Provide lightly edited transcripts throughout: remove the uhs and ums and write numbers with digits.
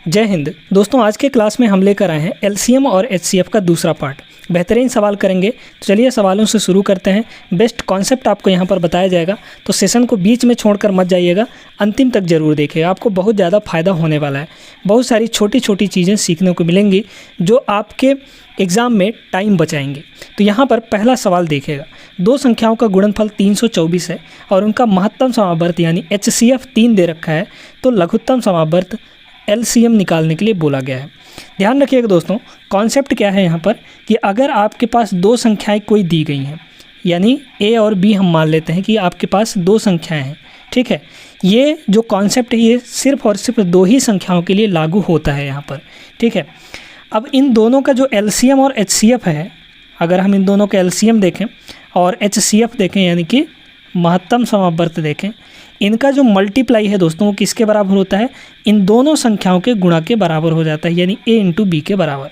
जय हिंद दोस्तों, आज के क्लास में हम लेकर आए हैं एलसीएम और एचसीएफ का दूसरा पार्ट। बेहतरीन सवाल करेंगे, तो चलिए सवालों से शुरू करते हैं। बेस्ट कॉन्सेप्ट आपको यहाँ पर बताया जाएगा, तो सेशन को बीच में छोड़कर मत जाइएगा, अंतिम तक जरूर देखिएगा। आपको बहुत ज़्यादा फ़ायदा होने वाला है। बहुत सारी छोटी छोटी चीज़ें सीखने को मिलेंगी जो आपके एग्ज़ाम में टाइम बचाएंगे। तो यहाँ पर पहला सवाल देखिएगा, दो संख्याओं का गुणनफल 324 है और उनका महत्तम समावर्त यानी एचसीएफ 3 दे रखा है, तो लघुत्तम समावर्त एलसीएम निकालने के लिए बोला गया है। ध्यान रखिएगा दोस्तों, कॉन्सेप्ट क्या है यहाँ पर कि अगर आपके पास दो संख्याएं कोई दी गई हैं, यानी ए और बी हम मान लेते हैं कि आपके पास दो संख्याएं हैं, ठीक है। ये जो कॉन्सेप्ट है ये सिर्फ और सिर्फ दो ही संख्याओं के लिए लागू होता है यहाँ पर, ठीक है। अब इन दोनों का जो एलसीएम और एचसीएफ है, अगर हम इन दोनों का एलसीएम देखें और एचसीएफ देखें यानी कि महत्तम समावर्त देखें, इनका जो मल्टीप्लाई है दोस्तों वो किसके बराबर होता है, इन दोनों संख्याओं के गुणा के बराबर हो जाता है, यानी a इंटू बी के बराबर।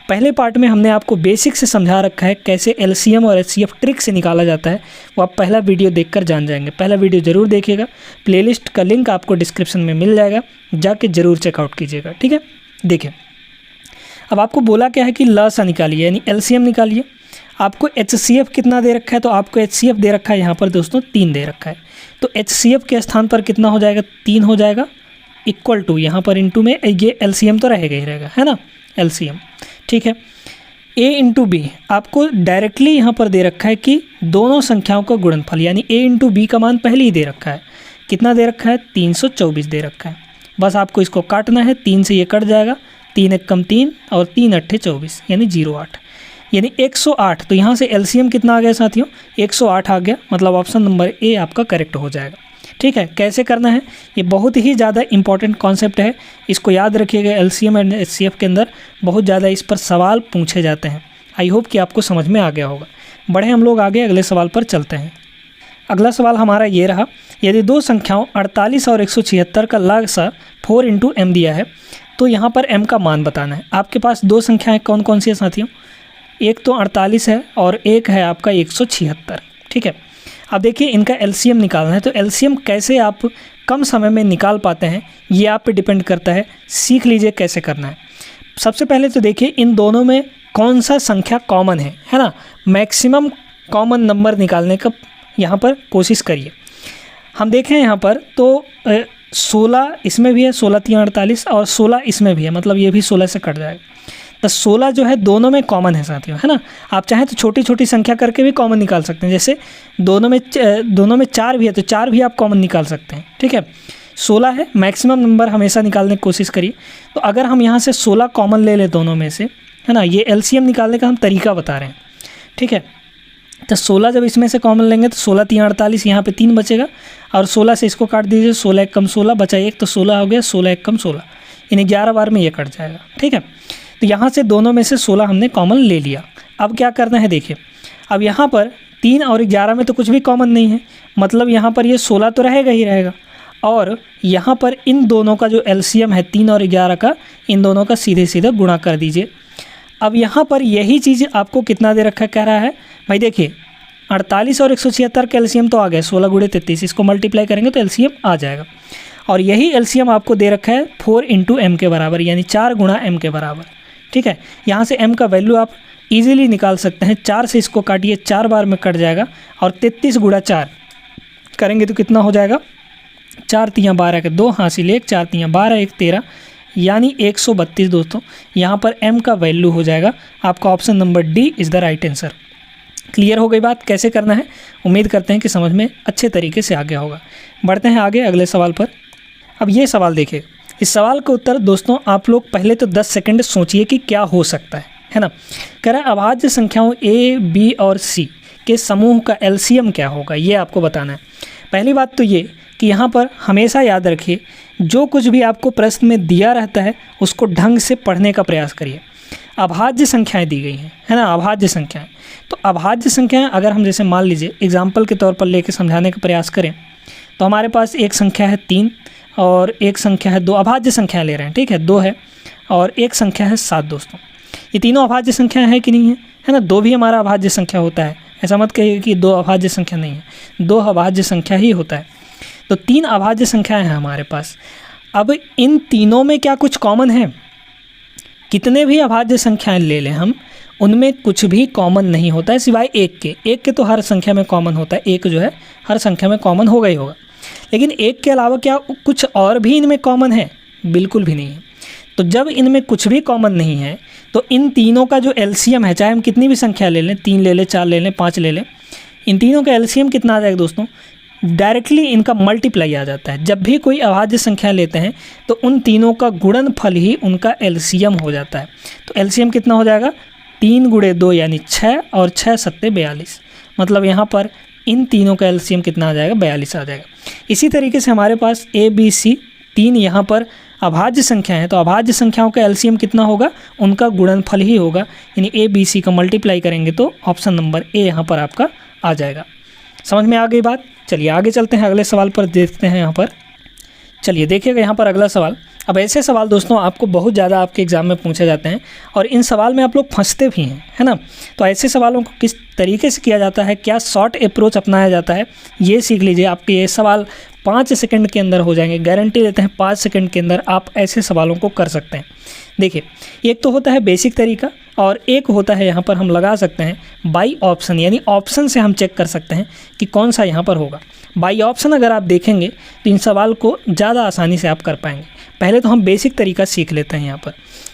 पहले पार्ट में हमने आपको बेसिक से समझा रखा है कैसे एलसीएम और एचसीएफ ट्रिक से निकाला जाता है, वो आप पहला वीडियो देखकर जान जाएंगे। पहला वीडियो ज़रूर देखिएगा, प्लेलिस्ट का लिंक आपको डिस्क्रिप्शन में मिल जाएगा, जाके ज़रूर चेकआउट कीजिएगा, ठीक है। देखिए, अब आपको बोला क्या है कि लसा निकालिए यानी एलसीएम निकालिए। आपको एचसीएफ कितना दे रखा है, तो आपको एचसीएफ दे रखा है यहाँ पर दोस्तों 3 दे रखा है, तो एचसीएफ के स्थान पर कितना हो जाएगा, 3 हो जाएगा, इक्वल टू यहाँ पर इंटू में ये एलसीएम तो रहेगा ही रहेगा, है ना, एलसीएम, ठीक है। ए इंटू बी आपको डायरेक्टली यहाँ पर दे रखा है कि दोनों संख्याओं का गुणनफल यानी ए इंटू बी का मान पहले ही दे रखा है। कितना दे रखा है, 324 दे रखा है। बस आपको इसको काटना है, 3 से ये कट जाएगा, 3 एक कम 3 और 3 अट्ठे 24 यानी 08 यानी 108। तो यहाँ से एलसीएम कितना आ गया साथियों, 108 आ गया, मतलब ऑप्शन नंबर ए आपका करेक्ट हो जाएगा, ठीक है। कैसे करना है, ये बहुत ही ज़्यादा इंपॉर्टेंट कॉन्सेप्ट है, इसको याद रखिएगा। एलसीएम एंड एचसीएफ के अंदर बहुत ज़्यादा इस पर सवाल पूछे जाते हैं। आई होप कि आपको समझ में आ गया होगा। बढ़े हम लोग आगे, अगले सवाल पर चलते हैं। अगला सवाल हमारा ये रहा, यदि दो संख्याओं 48 और 176 का लसा 4 इंटू एम दिया है, तो यहाँ पर एम का मान बताना है। आपके पास दो संख्याएँ कौन कौन सी हैं साथियों, एक तो 48 है और एक है आपका 176, ठीक है। अब देखिए इनका एलसीएम निकालना है, तो एलसीएम कैसे आप कम समय में निकाल पाते हैं ये आप पे डिपेंड करता है। सीख लीजिए कैसे करना है। सबसे पहले तो देखिए इन दोनों में कौन सा संख्या कॉमन है ना, मैक्सिमम कॉमन नंबर निकालने का यहाँ पर कोशिश करिए। हम देखें यहाँ पर तो 16 इसमें भी है, 16 3 48 और 16 इसमें भी है, मतलब ये भी 16 से कट जाएगा। तो 16 जो है दोनों में कॉमन है साथियों, है ना। आप चाहें तो छोटी छोटी संख्या करके भी कॉमन निकाल सकते हैं, जैसे दोनों में 4 भी है तो 4 भी आप कॉमन निकाल सकते हैं, ठीक है। 16 है, मैक्सिमम नंबर हमेशा निकालने की कोशिश करिए। तो अगर हम यहाँ से 16 कॉमन ले लें दोनों में से, है ना, ये एलसीएम निकालने का हम तरीका बता रहे हैं, ठीक है। तो 16 जब इसमें से कॉमन लेंगे तो 16 3 48, यहाँ पे 3 बचेगा और 16 से इसको काट दीजिए, 16 एक कम 16 बचा 1, तो 16 हो गया, 16 एक कम 16 यानी 11 बार में ये कट जाएगा, ठीक है। तो यहाँ से दोनों में से 16 हमने कॉमन ले लिया। अब क्या करना है, देखिए अब यहाँ पर 3 और 11 में तो कुछ भी कॉमन नहीं है, मतलब यहाँ पर ये 16 तो रहेगा ही रहेगा, और यहाँ पर इन दोनों का जो एलसीएम है 3 और 11 का, इन दोनों का सीधे सीधे गुणा कर दीजिए। अब यहाँ पर यही चीज़ आपको कितना दे रखा कह रहा है भाई, देखिए 48 और 176 का एलसीएम तो आ गया, 16 गुणे 33, इसको मल्टीप्लाई करेंगे तो एलसीएम आ जाएगा। और यही एलसीएम आपको दे रखा है 4 इंटू एम के बराबर, यानी 4 गुणा एम के बराबर, ठीक है। यहाँ से m का वैल्यू आप इजीली निकाल सकते हैं। 4 से इसको काटिए, 4 बार में कट जाएगा, और 33 गुणा 4 करेंगे तो कितना हो जाएगा, 4 3 12 के 2 हासिल 1, 4 3 12 1 13 यानी 132 दोस्तों। यहाँ पर m का वैल्यू हो जाएगा आपका option number D is the right answer. Clear हो गई बात कैसे करना है, उम्मीद करते हैं कि समझ में अच्छे तरीके से आ गया होगा। बढ़ते हैं आगे अगले सवाल पर। अब ये सवाल देखिए, इस सवाल का उत्तर दोस्तों आप लोग पहले तो 10 सेकंड सोचिए कि क्या हो सकता है ना। कह रहा है अभाज्य संख्याओं ए बी और सी के समूह का एलसीएम क्या होगा, ये आपको बताना है। पहली बात तो ये कि यहाँ पर हमेशा याद रखिए, जो कुछ भी आपको प्रश्न में दिया रहता है उसको ढंग से पढ़ने का प्रयास करिए। अभाज्य संख्याएँ दी गई हैं, है ना, अभाज्य संख्याएँ। तो अभाज्य संख्याएँ अगर हम जैसे मान लीजिए एग्जाम्पल के तौर पर लेकर समझाने का प्रयास करें, तो हमारे पास एक संख्या है 3 और एक संख्या है 2, अभाज्य संख्या ले रहे हैं, ठीक है, 2 है और एक संख्या है 7 दोस्तों। ये तीनों अभाज्य संख्या है कि नहीं है ना। 2 भी हमारा अभाज्य संख्या होता है, ऐसा मत कहिए कि 2 अभाज्य संख्या नहीं है, 2 अभाज्य संख्या ही होता है। तो 3 अभाज्य संख्याएं हैं हमारे पास। अब इन तीनों में क्या कुछ कॉमन है? कितने भी अभाज्य संख्याएं ले लें हम, उनमें कुछ भी कॉमन नहीं होता है सिवाय एक के। एक के तो हर संख्या में कॉमन होता है, एक जो है हर संख्या में कॉमन होगा ही होगा, लेकिन एक के अलावा क्या कुछ और भी इनमें कॉमन है? बिल्कुल भी नहीं है। तो जब इनमें कुछ भी कॉमन नहीं है तो इन तीनों का जो एलसीएम है, चाहे हम कितनी भी संख्या ले लें, 3 ले लें, 4 ले लें, 5 ले लें, इन तीनों का एलसीएम कितना आ जाएगा दोस्तों? डायरेक्टली इनका मल्टीप्लाई आ जाता है। जब भी कोई अभाज्य संख्या लेते हैं तो उन तीनों का गुणनफल ही उनका एलसीएम हो जाता है। तो एलसीएम कितना हो जाएगा? 3 × 2 यानी 6 और 6 × 7 42। मतलब यहाँ पर इन तीनों का एलसीएम कितना आ जाएगा? 42 आ जाएगा। इसी तरीके से हमारे पास ए बी सी 3 यहाँ पर अभाज्य संख्या है, तो अभाज्य संख्याओं का एलसीएम कितना होगा? उनका गुणनफल ही होगा, यानी ए बी सी का मल्टीप्लाई करेंगे तो ऑप्शन नंबर ए यहाँ पर आपका आ जाएगा। समझ में आ गई बात? चलिए आगे चलते हैं, अगले सवाल पर देखते हैं। यहाँ पर चलिए देखिएगा यहाँ पर अगला सवाल। अब ऐसे सवाल दोस्तों आपको बहुत ज़्यादा आपके एग्ज़ाम में पूछे जाते हैं और इन सवाल में आप लोग फंसते भी हैं, है ना। तो ऐसे सवालों को किस तरीके से किया जाता है, क्या शॉर्ट अप्रोच अपनाया जाता है, ये सीख लीजिए। आपके ये सवाल 5 सेकंड के अंदर हो जाएंगे, गारंटी देते हैं 5 सेकंड के अंदर आप ऐसे सवालों को कर सकते हैं। देखिए, एक तो होता है बेसिक तरीका और एक होता है यहाँ पर हम लगा सकते हैं बाई ऑप्शन, यानी ऑप्शन से हम चेक कर सकते हैं कि कौन सा यहाँ पर होगा। बाई ऑप्शन अगर आप देखेंगे तो इन सवाल को ज़्यादा आसानी से आप कर पाएंगे। पहले तो हम बेसिक तरीका सीख लेते हैं। यहाँ पर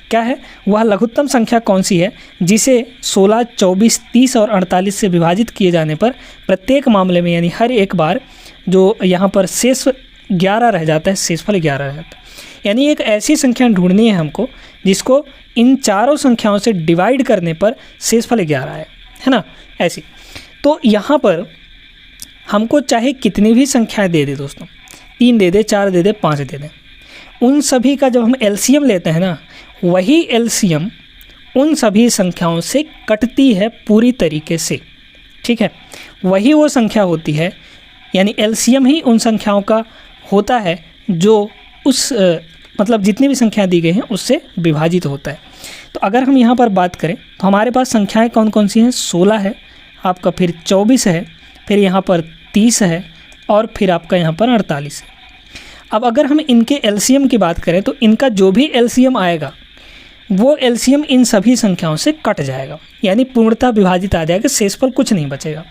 क्या है, वह लघुत्तम संख्या कौन सी है जिसे 16, 24, 30 और 48 से विभाजित किए जाने पर प्रत्येक मामले में यानी हर एक बार जो यहाँ पर शेष 11 रह जाता है, शेषफल 11 रह जाता है। यानी एक ऐसी संख्या ढूंढनी है हमको जिसको इन चारों संख्याओं से डिवाइड करने पर शेषफल 11 है ना, ऐसी। तो यहाँ पर हमको चाहे कितनी भी संख्याएं दे दे दोस्तों, 3 दे दे, 4 दे दे, 5 दे दे, उन सभी का जब हम एलसीएम लेते हैं ना, वही एलसीएम उन सभी संख्याओं से कटती है पूरी तरीके से, ठीक है। वही वो संख्या होती है, यानी एलसीएम ही उन संख्याओं का होता है जो उस मतलब जितनी भी संख्याएं दी गई हैं उससे विभाजित होता है। तो अगर हम यहाँ पर बात करें तो हमारे पास संख्याएं कौन कौन सी हैं? 16 है आपका, फिर 24 है, फिर यहाँ पर 30 है और फिर आपका यहाँ पर 48 है। अब अगर हम इनके एलसीएम की बात करें तो इनका जो भी एलसीएम आएगा वो एलसीएम इन सभी संख्याओं से कट जाएगा, यानी पूर्णतः विभाजित आ जाएगा, शेषफल कुछ नहीं बचेगा।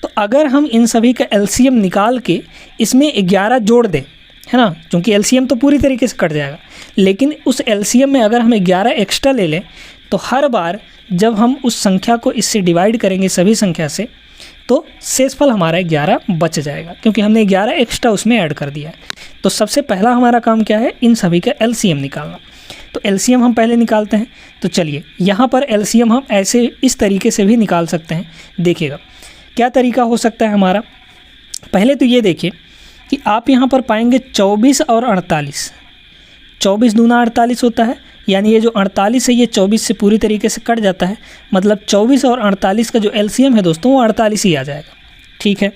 तो अगर हम इन सभी का एलसीएम निकाल के इसमें 11 जोड़ दें, है ना, क्योंकि एलसीएम तो पूरी तरीके से कट जाएगा, लेकिन उस एलसीएम में अगर हम 11 एक्स्ट्रा ले लें तो हर बार जब हम उस संख्या को इससे डिवाइड करेंगे सभी संख्या से तो शेषफल हमारा 11 बच जाएगा, क्योंकि हमने 11 एक्स्ट्रा उसमें ऐड कर दिया है। तो सबसे पहला हमारा काम क्या है? इन सभी का एलसीएम निकालना। तो एलसीएम हम पहले निकालते हैं। तो चलिए यहाँ पर एलसीएम हम ऐसे इस तरीके से भी निकाल सकते हैं। देखिएगा क्या तरीका हो सकता है हमारा। पहले तो ये देखिए कि आप यहाँ पर पाएंगे 24 और 48, 24 दूना 48 होता है, यानी ये जो 48 है ये 24 से पूरी तरीके से कट जाता है, मतलब 24 और 48 का जो एलसीएम है दोस्तों वो 48 ही आ जाएगा, ठीक है।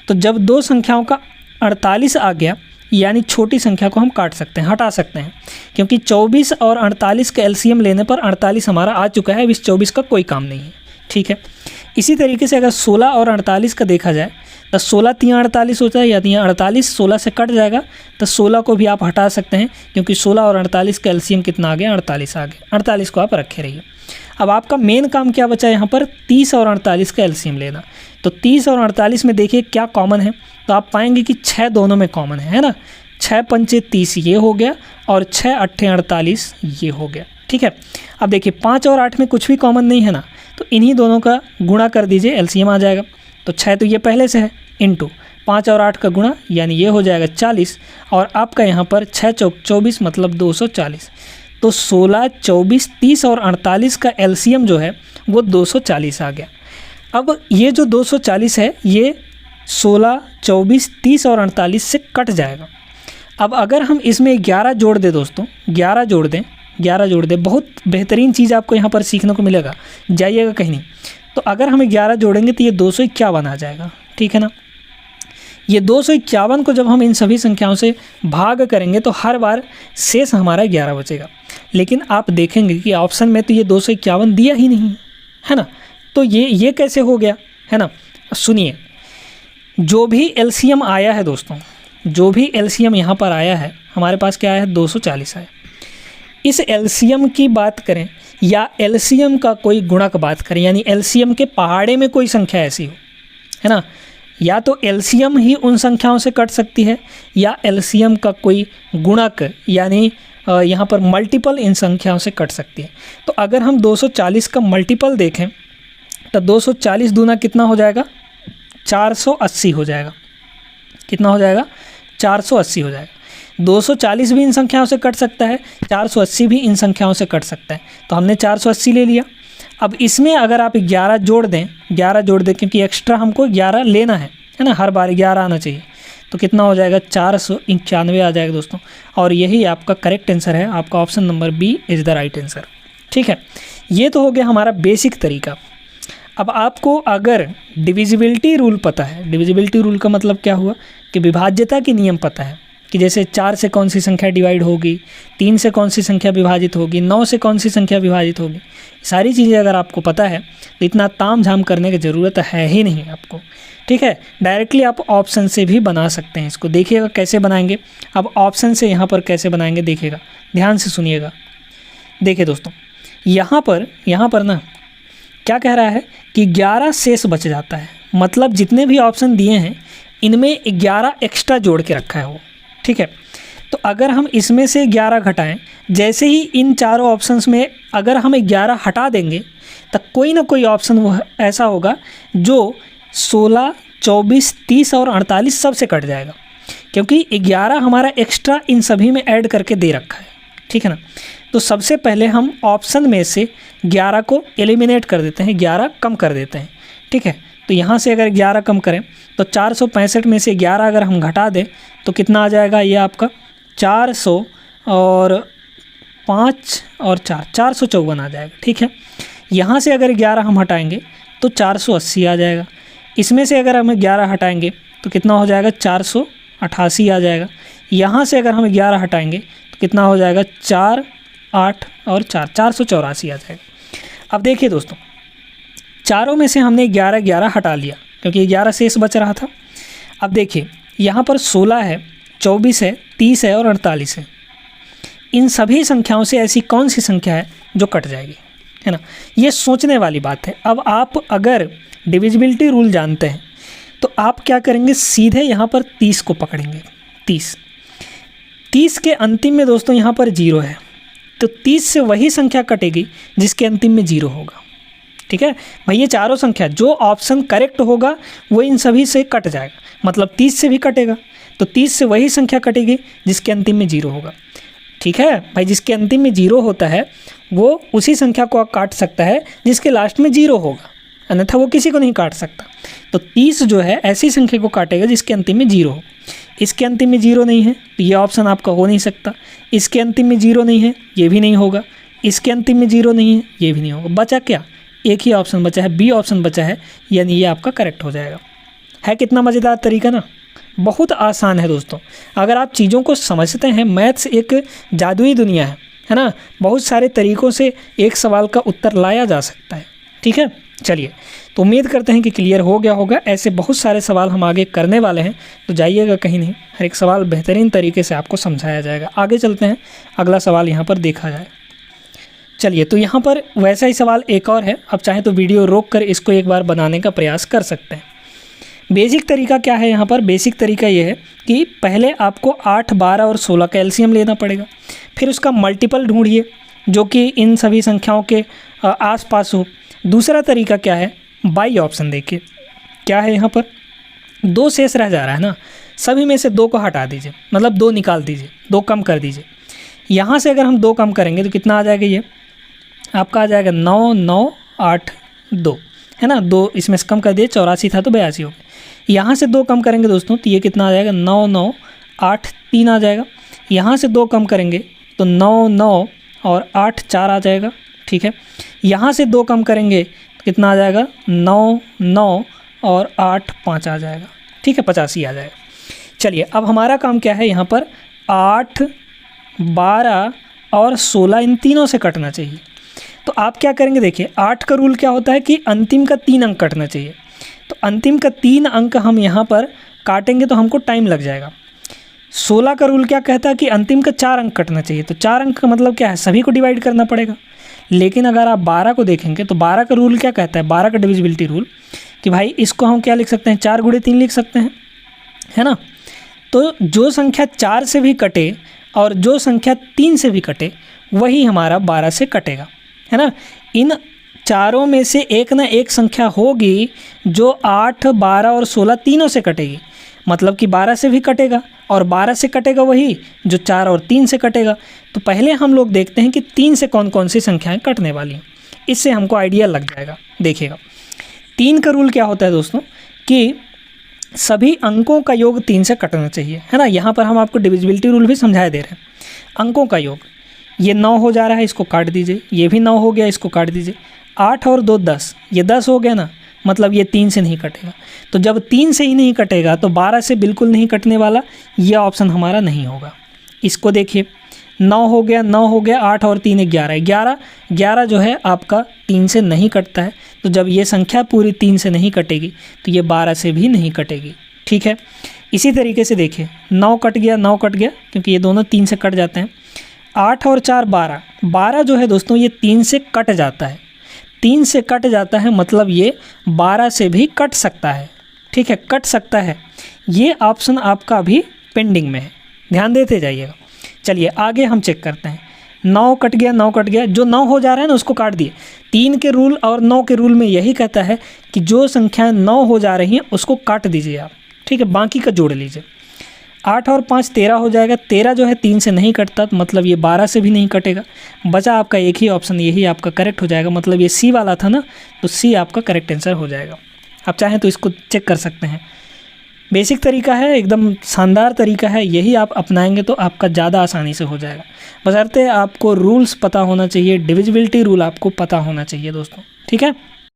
तो जब दो संख्याओं का 48 आ गया, यानी छोटी संख्या को हम काट सकते हैं, हटा सकते हैं, क्योंकि 24 और 48 का एलसीएम लेने पर 48 हमारा आ चुका है, अब इस 24 का कोई काम नहीं है, ठीक है। इसी तरीके से अगर 16 और 48 का देखा जाए तो 16 3 48 होता है, यानी 48 16 से कट जाएगा, तो 16 को भी आप हटा सकते हैं, क्योंकि 16 और 48 का एलसीएम कितना आ गया? 48 आ गया। 48 को आप रखे रहिए। अब आपका मेन काम क्या बचा यहाँ पर? 30 और 48 का एलसीएम लेना। तो 30 और 48 में देखिए क्या कॉमन है, तो आप पाएंगे कि 6 दोनों में कॉमन है ना। 6 पंचे 30 ये हो गया और 6 अट्ठे 48 ये हो गया, ठीक है। अब देखिए 5 और 8 में कुछ भी कॉमन नहीं है ना, तो इन्हीं दोनों का गुणा कर दीजिए, एलसीएम आ जाएगा। तो 6 तो ये पहले से है, इंटू 5 और 8 का गुणा, यानी ये हो जाएगा 40, और आपका यहाँ पर 6 चौक 24 मतलब 240। तो 16, 24, 30 और 48 का एलसीएम जो है वो 240 आ गया। अब ये जो 240 है ये 16, 24, 30 और 48 से कट जाएगा। अब अगर हम इसमें 11 जोड़ दें दोस्तों, 11 जोड़ दें, बहुत बेहतरीन चीज़ आपको यहाँ पर सीखने को मिलेगा, जाइएगा कहीं नहीं। तो अगर हम 11 जोड़ेंगे तो ये 251 आ जाएगा, ठीक है ना। ये 251 को जब हम इन सभी संख्याओं से भाग करेंगे तो हर बार शेष हमारा 11 बचेगा। लेकिन आप देखेंगे कि ऑप्शन में तो ये 251 दिया ही नहीं है ना, तो ये कैसे हो गया, है ना। सुनिए, जो भी एलसीएम आया है दोस्तों जो भी एलसीएम यहाँ पर आया है हमारे पास क्या आया है 240 आया। इस एलसीएम की बात करें या एलसीएम का कोई गुणक बात करें, यानी एलसीएम के पहाड़े में कोई संख्या ऐसी हो, है ना, या तो एलसीएम ही उन संख्याओं से कट सकती है या एलसीएम का कोई गुणक यानी यहाँ पर मल्टीपल इन संख्याओं से कट सकती है। तो अगर हम 240 का मल्टीपल देखें तो 240 दूना कितना हो जाएगा 480 हो जाएगा। कितना हो जाएगा 480 हो जाएगा। 240 भी इन संख्याओं से कट सकता है, 480 भी इन संख्याओं से कट सकता है, तो हमने 480 ले लिया। अब इसमें अगर आप 11 जोड़ दें, 11 जोड़ दें क्योंकि एक्स्ट्रा हमको 11 लेना है ना, हर बार 11 आना चाहिए, तो कितना हो जाएगा 491 आ जाएगा दोस्तों। और यही आपका करेक्ट आंसर है, आपका option number B is the right answer. ठीक है, ये तो हो गया हमारा बेसिक तरीका। अब आपको अगर डिविजिबिलिटी रूल पता है, डिविजिबिलिटी रूल का मतलब क्या हुआ कि विभाज्यता के नियम पता है कि जैसे 4 से कौन सी संख्या डिवाइड होगी, 3 से कौन सी संख्या विभाजित होगी, 9 से कौन सी संख्या विभाजित होगी, सारी चीज़ें अगर आपको पता है तो इतना ताम झाम करने की ज़रूरत है ही नहीं आपको। ठीक है, डायरेक्टली आप ऑप्शन से भी बना सकते हैं इसको। देखिएगा कैसे बनाएंगे। अब ऑप्शन से यहाँ पर कैसे बनाएंगे देखिएगा, ध्यान से सुनिएगा। देखिए दोस्तों, यहाँ पर ना क्या कह रहा है कि 11 शेष बच जाता है, मतलब जितने भी ऑप्शन दिए हैं इनमें 11 एक्स्ट्रा जोड़ के रखा है वो। ठीक है, तो अगर हम इसमें से 11 घटाएं, जैसे ही इन चारों ऑप्शंस में अगर हम 11 हटा देंगे तो कोई ना कोई ऑप्शन वो ऐसा होगा जो 16, 24, 30 और 48 सब से कट जाएगा, क्योंकि 11 हमारा एक्स्ट्रा इन सभी में ऐड करके दे रखा है। ठीक है ना, तो सबसे पहले हम ऑप्शन में से 11 को एलिमिनेट कर देते हैं, 11 कम कर देते हैं। ठीक है, तो यहाँ से अगर 11 कम करें तो 465 में से 11 अगर हम घटा दें तो कितना आ जाएगा, ये आपका 400 और 5 और 4 454 आ जाएगा। ठीक है, यहाँ से अगर 11 हम हटाएंगे तो 480 आ जाएगा। इसमें से अगर हम 11 हटाएंगे तो कितना हो जाएगा 488 आ जाएगा। यहाँ से अगर हम 11 हटाएंगे तो कितना हो जाएगा 4, 8 और 4 484 आ जाएगा। अब देखिए दोस्तों, चारों में से हमने 11 हटा लिया क्योंकि 11 शेष बच रहा था। अब देखिए यहाँ पर 16 है, 24 है, 30 है और 48 है। इन सभी संख्याओं से ऐसी कौन सी संख्या है जो कट जाएगी, है ना, ये सोचने वाली बात है। अब आप अगर डिविजिबिलिटी रूल जानते हैं तो आप क्या करेंगे, सीधे यहाँ पर 30 को पकड़ेंगे। 30 के अंतिम में दोस्तों यहाँ पर 0 है, तो 30 से वही संख्या कटेगी जिसके अंतिम में 0 होगा। ठीक है भाई, ये चारों संख्या जो ऑप्शन करेक्ट होगा वो इन सभी से कट जाएगा, मतलब 30 से भी कटेगा, तो 30 से वही संख्या कटेगी जिसके अंतिम में 0 होगा। ठीक है भाई, जिसके अंतिम में 0 होता है वो उसी संख्या को काट सकता है जिसके लास्ट में 0 होगा, अन्यथा वो किसी को नहीं काट सकता। तो 30 जो है ऐसी संख्या को काटेगा जिसके अंतिम में 0 हो। इसके अंतिम में 0 नहीं है तो ये ऑप्शन आपका हो नहीं सकता। इसके अंतिम में 0 नहीं है, ये भी नहीं होगा। इसके अंतिम में 0 नहीं है, ये भी नहीं होगा। बचा क्या, एक ही ऑप्शन बचा है, बी ऑप्शन बचा है, यानी ये आपका करेक्ट हो जाएगा। है कितना मज़ेदार तरीका ना, बहुत आसान है दोस्तों। अगर आप चीज़ों को समझते हैं, मैथ्स एक जादुई दुनिया है ना, बहुत सारे तरीक़ों से एक सवाल का उत्तर लाया जा सकता है। ठीक है, चलिए, तो उम्मीद करते हैं कि क्लियर हो गया होगा। ऐसे बहुत सारे सवाल हम आगे करने वाले हैं, तो जाइएगा कहीं नहीं, हर एक सवाल बेहतरीन तरीके से आपको समझाया जाएगा। आगे चलते हैं, अगला सवाल यहाँ पर देखा जाए। चलिए, तो यहाँ पर वैसा ही सवाल एक और है। अब चाहे तो वीडियो रोक कर इसको एक बार बनाने का प्रयास कर सकते हैं। बेसिक तरीका क्या है यहाँ पर, बेसिक तरीका ये है कि पहले आपको 8, 12 और 16 का एलसीएम लेना पड़ेगा, फिर उसका मल्टीपल ढूंढिए जो कि इन सभी संख्याओं के आसपास हो। दूसरा तरीका क्या है, बाई ऑप्शन। देखिए क्या है, यहाँ पर 2 शेष रह जा रहा है ना, सभी में से 2 को हटा दीजिए, मतलब 2 निकाल दीजिए, 2 कम कर दीजिए। यहाँ से अगर हम 2 कम करेंगे तो कितना आ जाएगा, ये आपका आ जाएगा 9, 9, 8, 2, है ना। 2 इसमें से कम कर दिए, 84 था तो 82 हो गया। यहाँ से 2 कम करेंगे दोस्तों तो ये कितना आ जाएगा, 9, 9, 8, 3 आ जाएगा। यहाँ से 2 कम करेंगे तो 9, 9 और 8, 4 आ जाएगा। ठीक है, यहाँ से 2 कम करेंगे तो कितना आ जाएगा, 9, 9 और 8, 5 आ जाएगा। ठीक है, 85 आ जाएगा। चलिए, अब हमारा काम क्या है, यहाँ पर 8, 12 और 16 इन तीनों से कटना चाहिए। तो आप क्या करेंगे, देखिए 8 का रूल क्या होता है कि अंतिम का 3 अंक कटना चाहिए। तो अंतिम का 3 अंक हम यहाँ पर काटेंगे तो हमको टाइम लग जाएगा। 16 का रूल क्या कहता है कि अंतिम का 4 अंक कटना चाहिए, तो 4 अंक का मतलब क्या है, सभी को डिवाइड करना पड़ेगा। लेकिन अगर आप 12 को देखेंगे तो 12 का रूल क्या कहता है, 12 का डिविजिबिलिटी रूल कि भाई इसको हम क्या लिख सकते हैं, 4 गुणे 3 लिख सकते हैं, है ना। तो जो संख्या 4 से भी कटे और जो संख्या 3 से भी कटे वही हमारा 12 से कटेगा, है ना। इन चारों में से एक ना एक संख्या होगी जो 8, 12 और 16 तीनों से कटेगी, मतलब कि 12 से भी कटेगा और 12 से कटेगा वही जो 4 और 3 से कटेगा। तो पहले हम लोग देखते हैं कि 3 से कौन कौन सी संख्याएं कटने वाली हैं, इससे हमको आइडिया लग जाएगा। देखिएगा 3 का रूल क्या होता है दोस्तों कि सभी अंकों का योग 3 से कटना चाहिए, है ना। यहाँ पर हम आपको डिविजिबिलिटी रूल भी समझा दे रहे हैं। अंकों का योग, ये 9 हो जा रहा है, इसको काट दीजिए, ये भी 9 हो गया, इसको काट दीजिए। 8 और 2 10, ये 10 हो गया ना, मतलब ये 3 से नहीं कटेगा। तो जब 3 से ही नहीं कटेगा तो 12 से बिल्कुल नहीं कटने वाला, ये ऑप्शन हमारा नहीं होगा। इसको देखिए 9 हो गया, 9 हो गया, 8 और 3 11, 11 जो है आपका 3 से नहीं कटता है। तो जब ये संख्या पूरी 3 से नहीं कटेगी तो ये 12 से भी नहीं कटेगी, ठीक है। इसी तरीके से देखिए 9 कट गया, 9 कट गया क्योंकि ये दोनों 3 से कट जाते हैं। 8 और 4 12, 12 जो है दोस्तों ये 3 से कट जाता है, 3 से कट जाता है, मतलब ये 12 से भी कट सकता है, ठीक है, कट सकता है। ये ऑप्शन आपका अभी पेंडिंग में है, ध्यान देते जाइएगा। चलिए आगे हम चेक करते हैं। 9 कट गया, 9 कट गया, जो 9 हो जा रहा है ना उसको काट दिए। 3 के रूल और 9 के रूल में यही कहता है कि जो संख्याएं 9 हो जा रही हैं उसको काट दीजिए आप, ठीक है, बाकी का जोड़ लीजिए। 8 और 5 13 हो जाएगा, 13 जो है 3 से नहीं कटता, मतलब ये 12 से भी नहीं कटेगा। बचा आपका एक ही ऑप्शन, यही आपका करेक्ट हो जाएगा, मतलब ये सी वाला था ना, तो सी आपका करेक्ट आंसर हो जाएगा। आप चाहें तो इसको चेक कर सकते हैं। बेसिक तरीका है, एकदम शानदार तरीका है, यही आप अपनाएंगे तो आपका ज़्यादा आसानी से हो जाएगा। बशर्ते आपको रूल्स पता होना चाहिए, डिविजिबिलिटी रूल आपको पता होना चाहिए दोस्तों, ठीक है।